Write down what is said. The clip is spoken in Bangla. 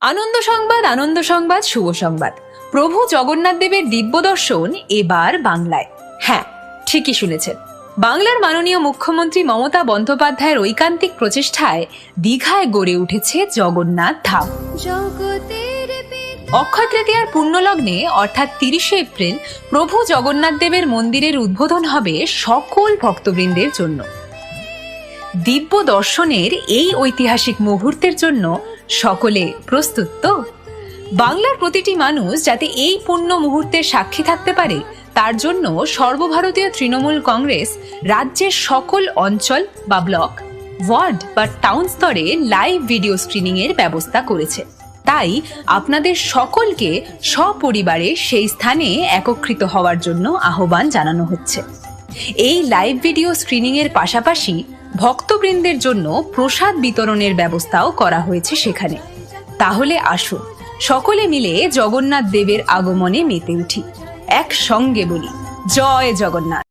আনন্দ সংবাদ শুভ সংবাদ। প্রভু জগন্নাথ দেবের দিব্য দর্শন এবার বাংলায়। হ্যাঁ, ঠিকই শুনেছেন। বাংলার মাননীয় মুখ্যমন্ত্রী মমতা বন্দ্যোপাধ্যায়ের ঐকান্তিক প্রচেষ্টায় দীঘায় গড়ে উঠেছে জগন্নাথ ধাম। অক্ষয় তৃতীয়ার পুণ্যলগ্নে অর্থাৎ 30শে এপ্রিল প্রভু জগন্নাথ দেবের মন্দিরের উদ্বোধন হবে সকল ভক্তবৃন্দের জন্য। দিব্য দর্শনের এই ঐতিহাসিক মুহূর্তের জন্য সকলে প্রস্তুত তো? বাংলার প্রতিটি মানুষ যাতে এই পুণ্য মুহূর্তের সাক্ষী থাকতে পারে, তার জন্য সর্বভারতীয় তৃণমূল কংগ্রেস রাজ্যের সকল অঞ্চল বা ব্লক, ওয়ার্ড বা টাউন স্তরে লাইভ ভিডিও স্ক্রিনিং এর ব্যবস্থা করেছে। তাই আপনাদের সকলকে সপরিবারে সেই স্থানে একত্রিত হওয়ার জন্য আহ্বান জানানো হচ্ছে। এই লাইভ ভিডিও স্ক্রিনিং এর পাশাপাশি ভক্তবৃন্দের জন্য প্রসাদ বিতরণের ব্যবস্থাও করা হয়েছে সেখানে। তাহলে আসুন সকলে মিলে জগন্নাথ দেবের আগমনে মেতে উঠি। একসঙ্গে বলি জয় জগন্নাথ।